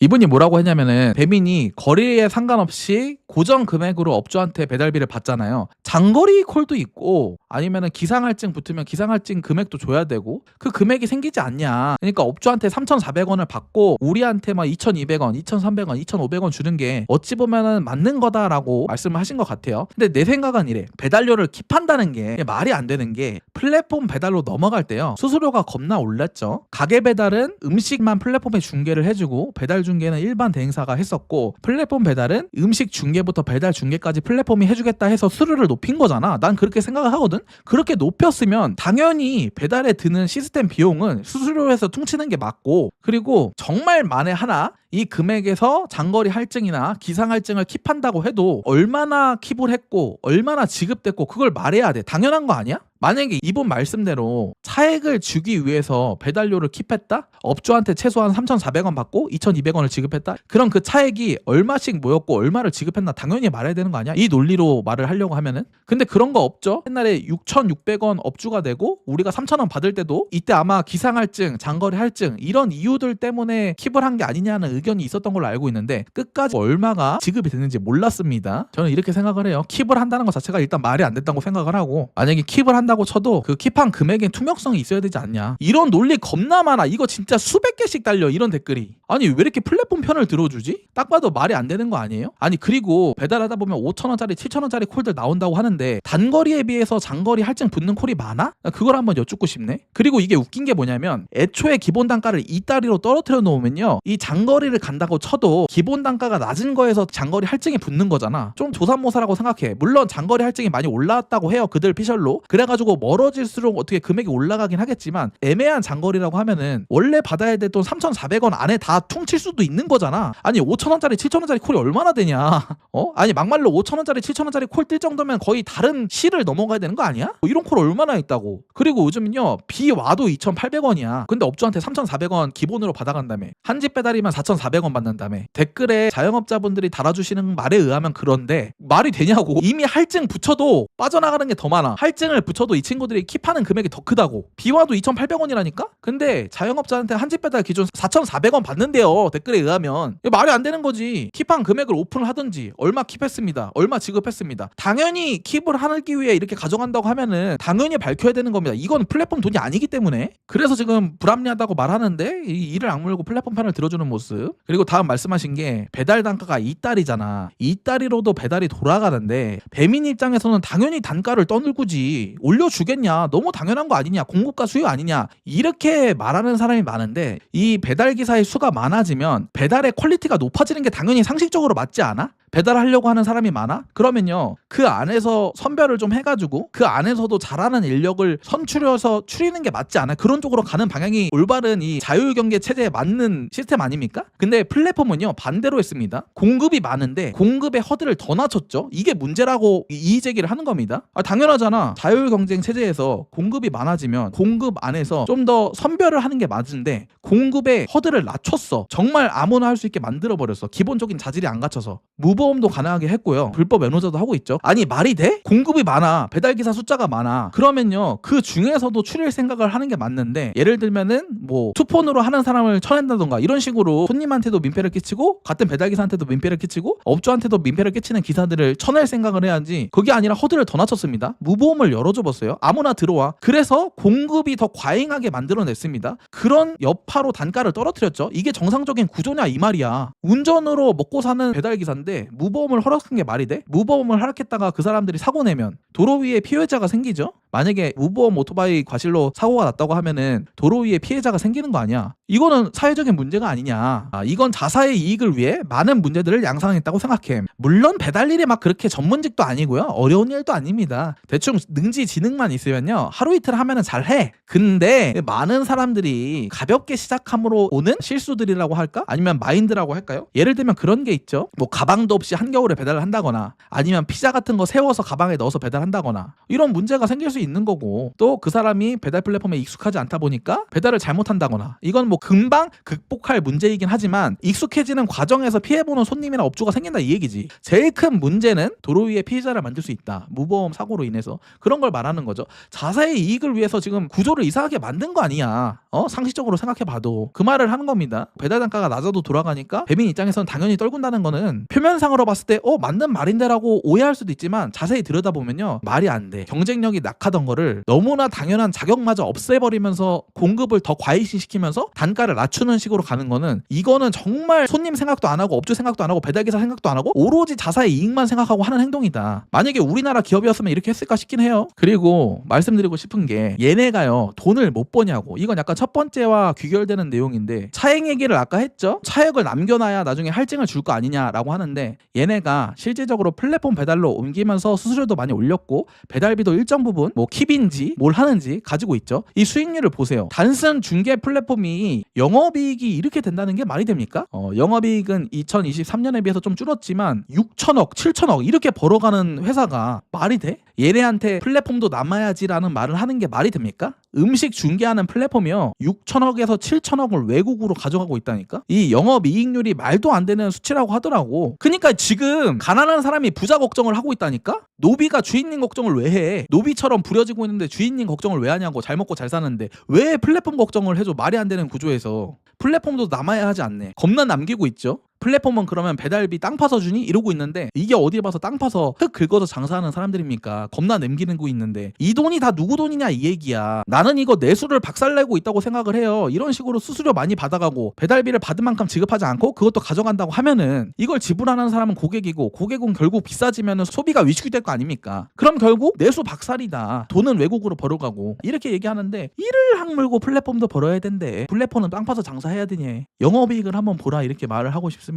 이분이 뭐라고 했냐면은 배민이 거리에 상관없이 고정 금액으로 업주한테 배달비를 받잖아요. 장거리 콜도 있고 아니면은 기상할증 붙으면 기상할증 금액도 줘야 되고 그 금액이 생기지 않냐. 그러니까 업주한테 3,400원을 받고 우리한테 막 2,200원, 2,300원, 2,500원 주는 게 어찌 보면은 맞는 거다라고 말씀을 하신 것 같아요. 근데 내 생각은 이래. 배달료를 킵한다는 게 말이 안 되는 게 플랫폼 배달로 넘어갈 때요. 수수료가 겁나 올랐죠. 가게 배달은 음식만 플랫폼에 중개를 해주고 배달 중개는 일반 대행사가 했었고 플랫폼 배달은 음식 중개부터 배달 중개까지 플랫폼이 해주겠다 해서 수수료를 높인 거잖아. 난 그렇게 생각을 하거든. 그렇게 높였으면 당연히 배달에 드는 시스템 비용은 수수료에서 퉁치는 게 맞고, 그리고 정말 만에 하나 이 금액에서 장거리 할증이나 기상 할증을 킵한다고 해도 얼마나 킵을 했고 얼마나 지급됐고 그걸 말해야 돼. 당연한 거 아니야? 만약에 이분 말씀대로 차액을 주기 위해서 배달료를 킵했다? 업주한테 최소한 3,400원 받고 2,200원을 지급했다? 그럼 그 차액이 얼마씩 모였고 얼마를 지급했나 당연히 말해야 되는 거 아니야? 이 논리로 말을 하려고 하면은. 근데 그런 거 없죠? 옛날에 6,600원 업주가 되고 우리가 3,000원 받을 때도 이때 아마 기상 할증, 장거리 할증 이런 이유들 때문에 킵을 한 게 아니냐는 의견이 있었던 걸로 알고 있는데 끝까지 얼마가 지급이 됐는지 몰랐습니다. 저는 이렇게 생각을 해요. 킵을 한다는 것 자체가 일단 말이 안 됐다고 생각을 하고, 만약에 킵을 한다고 쳐도 그 킵한 금액에 투명성이 있어야 되지 않냐. 이런 논리 겁나 많아. 이거 진짜 수백 개씩 달려 이런 댓글이. 아니 왜 이렇게 플랫폼 편을 들어주지? 딱 봐도 말이 안 되는 거 아니에요? 아니 그리고 배달하다 보면 5,000원짜리 7,000원짜리 콜들 나온다고 하는데 단거리에 비해서 장거리 할증 붙는 콜이 많아? 그걸 한번 여쭙고 싶네. 그리고 이게 웃긴 게 뭐냐면 애초에 기본 단가를 2다리로 떨어뜨려 놓으면요, 이 장거리를 간다고 쳐도 기본 단가가 낮은 거에서 장거리 할증이 붙는 거잖아. 좀 조삼모사라고 생각해. 물론 장거리 할증이 많이 올라왔다고 해요, 그들 피셜로. 그래가지고 멀어질수록 어떻게 금액이 올라가긴 하겠지만 애매한 장거리라고 하면은 원래 받아야 될 돈 3,400원 안에 다 퉁칠 수도 있는 거잖아. 아니 5,000원짜리 7,000원짜리 콜이 얼마나 되냐. 아니 막말로 5,000원짜리 7,000원짜리 콜 뜰 정도면 거의 다른 시를 넘어가야 되는 거 아니야? 이런 콜 얼마나 있다고. 그리고 요즘은요 비 와도 2,800원이야 근데 업주한테 3,400원 기본으로 받아간다며. 한 집 배달이면 4,400원 받는다며. 댓글에 자영업자분들이 달아주시는 말에 의하면 그런데 말이 되냐고. 이미 할증 붙여도 빠져나가는 게 더 많아. 할증을 붙여도 이 친구들이 킵하는 금액이 더 크다고. 비 와도 2,800원이라니까? 근데 자영업자한테 한 집 배달 기준 4,400원 받는데요, 댓글에 의하면. 말이 안 되는 거지. 킵한 금액을 오픈을 하든지 얼마 킵했습니다, 얼마 지급했습니다. 당연히 킵을 하기 위해 이렇게 가져간다고 하면은 당연히 밝혀야 되는 겁니다. 이건 플랫폼 돈이 아니기 때문에. 그래서 지금 불합리하다고 말하는데 이를 악물고 플랫폼 편을 들어주는 모습. 그리고 다음 말씀하신 게 배달 단가가 2달이잖아. 2달이로도 배달이 돌아가는데 배민 입장에서는 당연히 단가를 떠들고지 올려주겠냐. 너무 당연한 거 아니냐. 공급과 수요 아니냐. 이렇게 말하는 사람이 많은데 이 배달기사의 수가 많아지면 배달의 퀄리티가 높아지는 게 당연히 상식적으로 맞지 않아? 배달하려고 하는 사람이 많아? 그러면요 그 안에서 선별을 좀 해가지고 그 안에서도 잘하는 인력을 선출해서 추리는 게 맞지 않아? 그런 쪽으로 가는 방향이 올바른 이 자율경계 체제에 맞는 시스템 아닙니까? 근데 플랫폼은요 반대로 했습니다. 공급이 많은데 공급의 허들을 더 낮췄죠. 이게 문제라고 이의제기를 하는 겁니다. 당연하잖아. 자율경쟁 체제에서 공급이 많아지면 공급 안에서 좀 더 선별을 하는 게 맞은데 공급의 허들을 낮췄어. 정말 아무나 할 수 있게 만들어버렸어. 기본적인 자질이 안 갖춰서. 무보험도 가능하게 했고요. 불법 매노저도 하고 있죠. 아니 말이 돼? 공급이 많아. 배달기사 숫자가 많아. 그러면요 그 중에서도 추릴 생각을 하는 게 맞는데, 예를 들면은 뭐 투폰으로 하는 사람을 쳐낸다던가 이런 식으로 손님한테도 민폐를 끼치고 같은 배달기사한테도 민폐를 끼치고 업주한테도 민폐를 끼치는 기사들을 쳐낼 생각을 해야지. 그게 아니라 허들을 더 낮췄습니다. 무보험을 열어줘봤어요. 아무나 들어와. 그래서 공급이 더 과잉하게 만들어냈습니다. 그런 여파로 단가를 떨어뜨렸죠. 이게 정상적인 구조냐 이 말이야. 운전으로 먹고 사는 배달기사인데 무보험을 허락한 게 말이 돼? 무보험을 허락했다가 그 사람들이 사고 내면 도로 위에 피해자가 생기죠. 만약에 무보험 오토바이 과실로 사고가 났다고 하면은 도로 위에 피해자가 생기는 거 아니야. 이거는 사회적인 문제가 아니냐. 이건 자사의 이익을 위해 많은 문제들을 양산했다고 생각해. 물론 배달일이 막 그렇게 전문직도 아니고요, 어려운 일도 아닙니다. 대충 능지지능만 있으면요 하루 이틀 하면은 잘해. 근데 많은 사람들이 가볍게 시작함으로 오는 실수들이라고 할까? 아니면 마인드라고 할까요? 예를 들면 그런 게 있죠. 뭐 가방도 없이 한겨울에 배달을 한다거나 아니면 피자 같은 거 세워서 가방에 넣어서 배달한다거나 이런 문제가 생길 수 있는 거고, 또 그 사람이 배달 플랫폼에 익숙하지 않다 보니까 배달을 잘못한다거나, 이건 뭐 금방 극복할 문제이긴 하지만 익숙해지는 과정에서 피해보는 손님이나 업주가 생긴다 이 얘기지. 제일 큰 문제는 도로 위에 피해자를 만들 수 있다, 무보험 사고로 인해서. 그런 걸 말하는 거죠. 자사의 이익을 위해서 지금 구조를 이상하게 만든 거 아니야. 상식적으로 생각해봐도 그 말을 하는 겁니다. 배달 단가가 낮아도 돌아가니까 배민 입장에서는 당연히 떨군다는 거는 표면상으로 봤을 때 맞는 말인데라고 오해할 수도 있지만, 자세히 들여다보면요, 말이 안 돼. 경쟁력이 낙하던 거를 너무나 당연한 자격마저 없애버리면서 공급을 더 과잉시키면서 단가를 낮추는 식으로 가는 거는, 이거는 정말 손님 생각도 안 하고 업주 생각도 안 하고 배달기사 생각도 안 하고 오로지 자사의 이익만 생각하고 하는 행동이다. 만약에 우리나라 기업이었으면 이렇게 했을까 싶긴 해요. 그리고 말씀드리고 싶은 게, 얘네가요 돈을 못 버냐고. 이건 약간 첫 번째와 귀결되는 내용인데, 차액 얘기를 아까 했죠. 차액을 남겨놔야 나중에 할증을 줄 거 아니냐라고 하는데, 얘네가 실질적으로 플랫폼 배달로 옮기면서 수수료도 많이 올렸고 배달비도 일정 부분 뭐 킵인지 뭘 하는지 가지고 있죠. 이 수익률을 보세요. 단순 중개 플랫폼이 영업이익이 이렇게 된다는 게 말이 됩니까? 영업이익은 2023년에 비해서 좀 줄었지만 6천억, 7천억 이렇게 벌어가는 회사가 말이 돼? 얘네한테 플랫폼도 남아야지라는 말을 하는 게 말이 됩니까? 음식 중개하는 플랫폼이요 6천억에서 7천억을 외국으로 가져가고 있다니까? 이 영업이익률이 말도 안 되는 수치라고 하더라고. 그러니까 지금 가난한 사람이 부자 걱정을 하고 있다니까? 노비가 주인님 걱정을 왜 해? 노비처럼 부려지고 있는데 주인님 걱정을 왜 하냐고. 잘 먹고 잘 사는데 왜 플랫폼 걱정을 해줘? 말이 안 되는 구조에서. 플랫폼도 남아야 하지 않네. 겁나 남기고 있죠. 플랫폼은 그러면 배달비 땅 파서 주니? 이러고 있는데, 이게 어디 봐서 땅 파서 흙 긁어서 장사하는 사람들입니까? 겁나 남기는 거 있는데, 이 돈이 다 누구 돈이냐 이 얘기야. 나는 이거 내수를 박살내고 있다고 생각을 해요. 이런 식으로 수수료 많이 받아가고 배달비를 받은 만큼 지급하지 않고 그것도 가져간다고 하면은, 이걸 지불하는 사람은 고객이고, 고객은 결국 비싸지면은 소비가 위축될 거 아닙니까? 그럼 결국 내수 박살이다. 돈은 외국으로 벌어가고. 이렇게 얘기하는데, 이를 악물고 플랫폼도 벌어야 된대. 플랫폼은 땅 파서 장사해야 되니 영업이익을 한번 보라, 이렇게 말을 하고 싶습니다.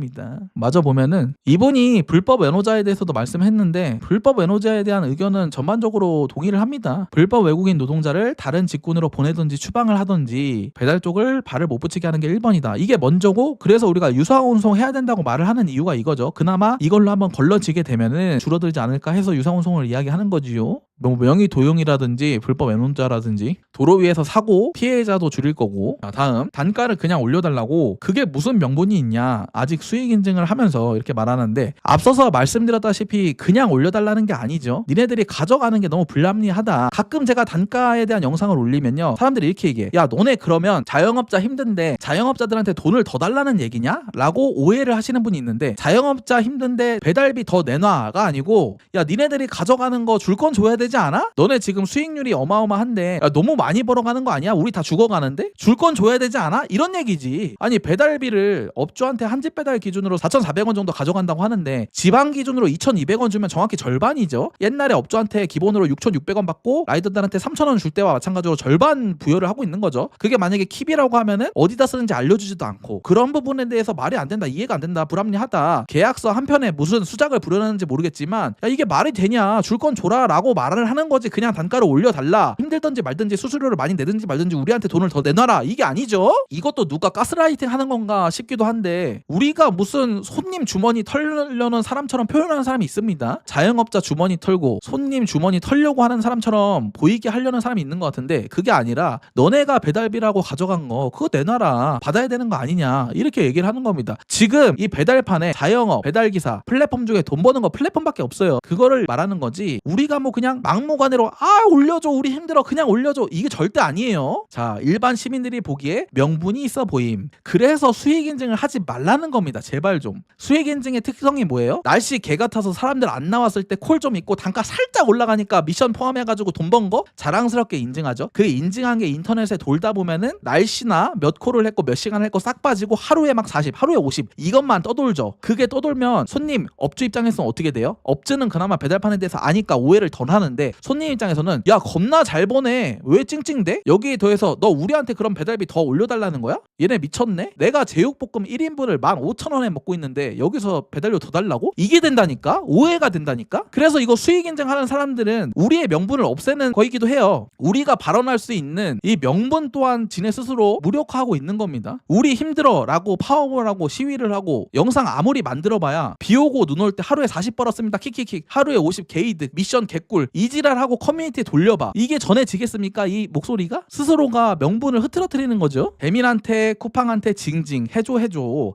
마저 보면은 이분이 불법 외노자에 대해서도 말씀했는데, 불법 외노자에 대한 의견은 전반적으로 동의를 합니다. 불법 외국인 노동자를 다른 직군으로 보내든지 추방을 하든지 배달 쪽을 발을 못 붙이게 하는 게 1번이다. 이게 먼저고, 그래서 우리가 유사운송 해야 된다고 말을 하는 이유가 이거죠. 그나마 이걸로 한번 걸러지게 되면은 줄어들지 않을까 해서 유사운송을 이야기하는 거지요. 뭐 명의 도용이라든지 불법 외노자라든지 도로 위에서 사고 피해자도 줄일 거고. 다음, 단가를 그냥 올려달라고. 그게 무슨 명분이 있냐, 아직 수익 인증을 하면서 이렇게 말하는데, 앞서서 말씀드렸다시피 그냥 올려달라는 게 아니죠. 니네들이 가져가는 게 너무 불합리하다. 가끔 제가 단가에 대한 영상을 올리면요, 사람들이 이렇게 얘기해. 야, 너네 그러면 자영업자 힘든데 자영업자들한테 돈을 더 달라는 얘기냐? 라고 오해를 하시는 분이 있는데, 자영업자 힘든데 배달비 더 내놔가 아니고, 야, 니네들이 가져가는 거 줄 건 줘야 되지 않아? 너네 지금 수익률이 어마어마한데, 야, 너무 많이 벌어가는 거 아니야? 우리 다 죽어가는데? 줄 건 줘야 되지 않아? 이런 얘기지. 아니, 배달비를 업주한테 한 집 배달 기준으로 4,400원 정도 가져간다고 하는데, 지방 기준으로 2,200원 주면 정확히 절반이죠. 옛날에 업주한테 기본으로 6,600원 받고 라이더들한테 3,000원 줄 때와 마찬가지로 절반 부여를 하고 있는 거죠. 그게 만약에 킵이라고 하면은 어디다 쓰는지 알려주지도 않고, 그런 부분에 대해서 말이 안 된다, 이해가 안 된다, 불합리하다. 계약서 한편에 무슨 수작을 부르는지 모르겠지만, 야, 이게 말이 되냐, 줄 건 줘라 라고 말을 하는 거지. 그냥 단가를 올려달라, 힘들든지 말든지 수수료를 많이 내든지 말든지 우리한테 돈을 더 내놔라, 이게 아니죠. 이것도 누가 가스라이팅 하는 건가 싶기도 한데, 우리가 무슨 손님 주머니 털려는 사람처럼 표현하는 사람이 있습니다. 자영업자 주머니 털고 손님 주머니 털려고 하는 사람처럼 보이게 하려는 사람이 있는 것 같은데, 그게 아니라 너네가 배달비라고 가져간 거 그거 내놔라, 받아야 되는 거 아니냐, 이렇게 얘기를 하는 겁니다. 지금 이 배달판에 자영업, 배달기사, 플랫폼 중에 돈 버는 거 플랫폼밖에 없어요. 그거를 말하는 거지, 우리가 뭐 그냥 막무가내로 올려줘, 우리 힘들어, 그냥 올려줘, 이게 절대 아니에요. 자, 일반 시민들이 보기에 명분이 있어 보임. 그래서 수익 인증을 하지 말라는 겁니다. 제발 좀. 수익 인증의 특성이 뭐예요? 날씨 개 같아서 사람들 안 나왔을 때 콜 좀 있고 단가 살짝 올라가니까 미션 포함해가지고 돈 번 거 자랑스럽게 인증하죠. 그 인증한 게 인터넷에 돌다 보면은 날씨나 몇 콜을 했고 몇 시간을 했고 싹 빠지고 하루에 막 40, 하루에 50 이것만 떠돌죠. 그게 떠돌면 손님, 업주 입장에서는 어떻게 돼요? 업주는 그나마 배달판에 대해서 아니까 오해를 덜 하는데, 손님 입장에서는 야, 겁나 잘 버네, 왜 찡찡대? 여기에 더해서 너 우리한테 그럼 배달비 더 올려달라는 거야? 얘네 미쳤네? 내가 제육볶음 1인분을 15,000원에 먹고 있는데 여기서 배달료 더 달라고? 이게 된다니까? 오해가 된다니까? 그래서 이거 수익 인증하는 사람들은 우리의 명분을 없애는 거이기도 해요. 우리가 발언할 수 있는 이 명분 또한 지네 스스로 무력화하고 있는 겁니다. 우리 힘들어 라고 파업을 하고 시위를 하고 영상 아무리 만들어봐야 비 오고 눈 올 때 하루에 40 벌었습니다, 킥킥킥, 하루에 50 게이득, 미션 개꿀, 이 이지랄하고 커뮤니티에 돌려봐. 이게 전해지겠습니까? 이 목소리가? 스스로가 명분을 흐트러뜨리는 거죠. 배민한테 쿠팡한테 징징 해줘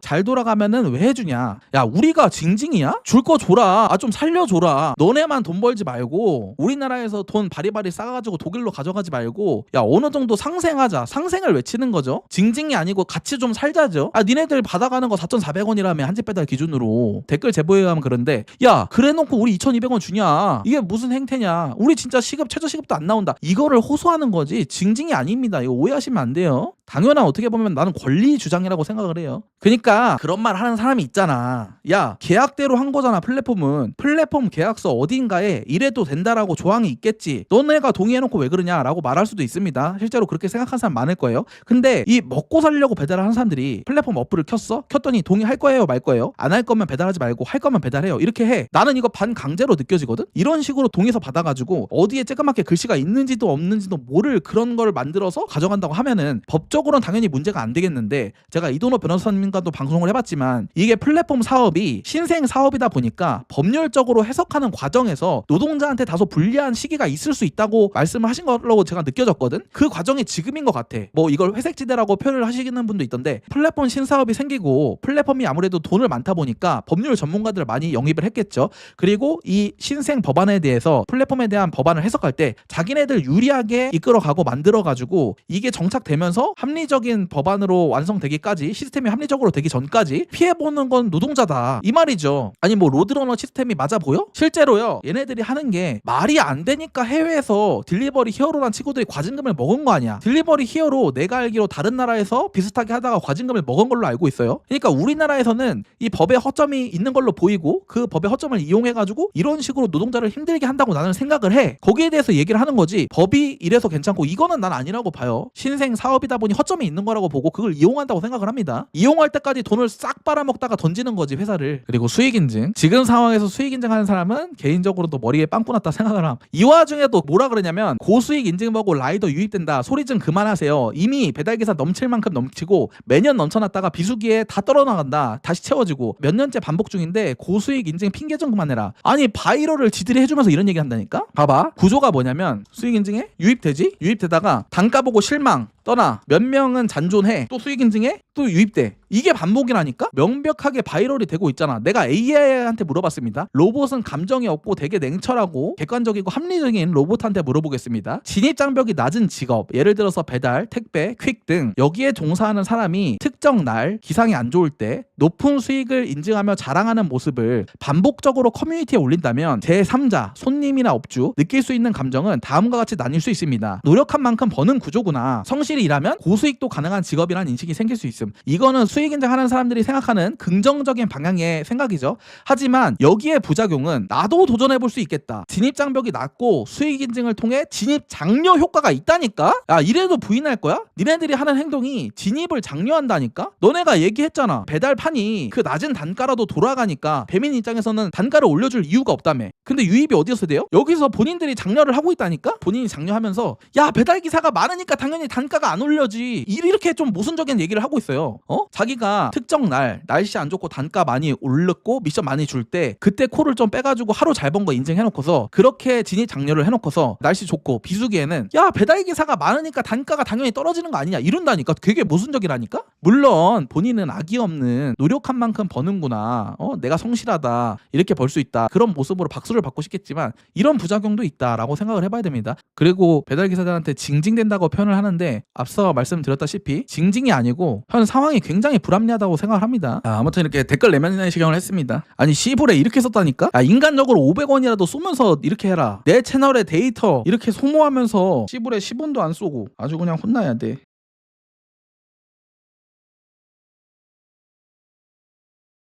잘 돌아가면은 왜 해주냐. 야 우리가 징징이야? 줄 거 줘라. 좀 살려줘라. 너네만 돈 벌지 말고 우리나라에서 돈 바리바리 싸가지고 독일로 가져가지 말고 야 어느 정도 상생하자. 상생을 외치는 거죠. 징징이 아니고 같이 좀 살자죠. 니네들 받아가는 거 4,400원이라며 한 집 배달 기준으로 댓글 제보에 의하면 그런데 야 그래놓고 우리 2,200원 주냐. 이게 무슨 행태냐. 우리 진짜 시급 최저시급도 안 나온다. 이거를 호소하는 거지 징징이 아닙니다. 이거 오해하시면 안 돼요. 당연한 어떻게 보면 나는 권리 주장이라고 생각을 해요. 그러니까 그런 말 하는 사람이 있잖아. 야 계약대로 한 거잖아. 플랫폼은 플랫폼 계약서 어딘가에 이래도 된다라고 조항이 있겠지. 너네가 동의해놓고 왜 그러냐라고 말할 수도 있습니다. 실제로 그렇게 생각하는 사람 많을 거예요. 근데 이 먹고 살려고 배달을 하는 사람들이 플랫폼 어플을 켰더니 동의할 거예요 말 거예요? 안 할 거면 배달하지 말고 할 거면 배달해요. 이렇게 해. 나는 이거 반강제로 느껴지거든. 이런 식으로 동의서 받아가지고 어디에 쬐끄맣게 글씨가 있는지도 없는지도 모를 그런 걸 만들어서 가져간다고 하면은 법적으로는 당연히 문제가 안 되겠는데, 제가 이도노 변호사님과도 방송을 해봤지만 이게 플랫폼 사업이 신생 사업이다 보니까 법률적으로 해석하는 과정에서 노동자한테 다소 불리한 시기가 있을 수 있다고 말씀을 하신 걸로 제가 느껴졌거든. 그 과정이 지금인 것 같아. 뭐 이걸 회색지대라고 표현을 하시는 분도 있던데, 플랫폼 신사업이 생기고 플랫폼이 아무래도 돈을 많다 보니까 법률 전문가들을 많이 영입을 했겠죠. 그리고 이 신생 법안에 대해서 플랫폼에 대한 법안을 해석할 때 자기네들 유리하게 이끌어가고 만들어가지고 이게 정착되면서 합리적인 법안으로 완성되기까지, 시스템이 합리적으로 되기 전까지 피해보는 건 노동자다 이 말이죠. 아니 뭐 로드러너 시스템이 맞아 보여? 실제로요, 얘네들이 하는 게 말이 안 되니까 해외에서 딜리버리 히어로란 친구들이 과징금을 먹은 거 아니야. 딜리버리 히어로 내가 알기로 다른 나라에서 비슷하게 하다가 과징금을 먹은 걸로 알고 있어요. 그러니까 우리나라에서는 이 법에 허점이 있는 걸로 보이고 그 법의 허점을 이용해가지고 이런 식으로 노동자를 힘들게 한다고 나는 생각을 해. 거기에 대해서 얘기를 하는 거지, 법이 이래서 괜찮고 이거는 난 아니라고 봐요. 신생 사업이다 보니 허점이 있는 거라고 보고 그걸 이용한다고 생각을 합니다. 이용할 때까지 돈을 싹 빨아먹다가 던지는 거지 회사를. 그리고 수익인증, 지금 상황에서 수익인증하는 사람은 개인적으로도 머리에 빵꾸 났다 생각을 함. 이 와중에도 뭐라 그러냐면 고수익 인증 보고 라이더 유입된다 소리 좀 그만하세요. 이미 배달기사 넘칠 만큼 넘치고 매년 넘쳐났다가 비수기에 다 떨어나간다. 다시 채워지고 몇 년째 반복 중인데 고수익 인증 핑계 좀 그만해라. 아니 바이럴을 지들이 해주면서 이런 얘기 한다니까. 봐봐, 구조가 뭐냐면 수익 인증에 유입되지? 유입되다가 단가 보고 실망 떠나, 몇 명은 잔존해, 또 수익 인증해, 또 유입돼. 이게 반복이라니까? 명백하게 바이럴이 되고 있잖아. 내가 AI한테 물어봤습니다. 로봇은 감정이 없고 되게 냉철하고 객관적이고 합리적인 로봇한테 물어보겠습니다. 진입장벽이 낮은 직업, 예를 들어서 배달, 택배, 퀵 등 여기에 종사하는 사람이 특정 날 기상이 안 좋을 때 높은 수익을 인증하며 자랑하는 모습을 반복적으로 커뮤니티에 올린다면 제3자, 손님이나 업주 느낄 수 있는 감정은 다음과 같이 나뉠 수 있습니다. 노력한 만큼 버는 구조구나. 성실히 일하면 고수익도 가능한 직업이라는 인식이 생길 수 있음. 이거는 수익 인증하는 사람들이 생각하는 긍정적인 방향의 생각이죠. 하지만 여기에 부작용은 나도 도전해볼 수 있겠다. 진입장벽이 낮고 수익 인증을 통해 진입 장려 효과가 있다니까? 야 이래도 부인할 거야? 니네들이 하는 행동이 진입을 장려한다니까? 너네가 얘기했잖아. 배달판이 그 낮은 단가라도 돌아가니까 배민 입장에서는 단가를 올려줄 이유가 없다며. 근데 유입이 어디서 돼요? 여기서 본인들이 장려를 하고 있다니까? 본인이 장려하면서 야 배달기사가 많으니까 당연히 단가가 안 올려지, 이렇게 좀 모순적인 얘기를 하고 있어요. 자기가 특정 날 날씨 안 좋고 단가 많이 올랐고 미션 많이 줄 때 그때 코를 좀 빼가지고 하루 잘 번 거 인증해놓고서 그렇게 진입 장려를 해놓고서 날씨 좋고 비수기에는 야 배달기사가 많으니까 단가가 당연히 떨어지는 거 아니냐 이런다니까. 그게 모순적이라니까? 물론 본인은 악의 없는 노력한 만큼 버는구나, 내가 성실하다 이렇게 벌 수 있다, 그런 모습으로 박수를 받고 싶겠지만 이런 부작용도 있다라고 생각을 해봐야 됩니다. 그리고 배달기사들한테 징징된다고 표현을 하는데 앞서 말씀드렸다시피 징징이 아니고 현 상황이 굉장히 불합리하다고 생각을 합니다. 아무튼 이렇게 댓글 내면 시경을 했습니다. 아니 시불에 이렇게 썼다니까? 인간적으로 500원이라도 쏘면서 이렇게 해라. 내 채널에 데이터 이렇게 소모하면서 시불에 10원도 안 쏘고 아주 그냥 혼나야 돼.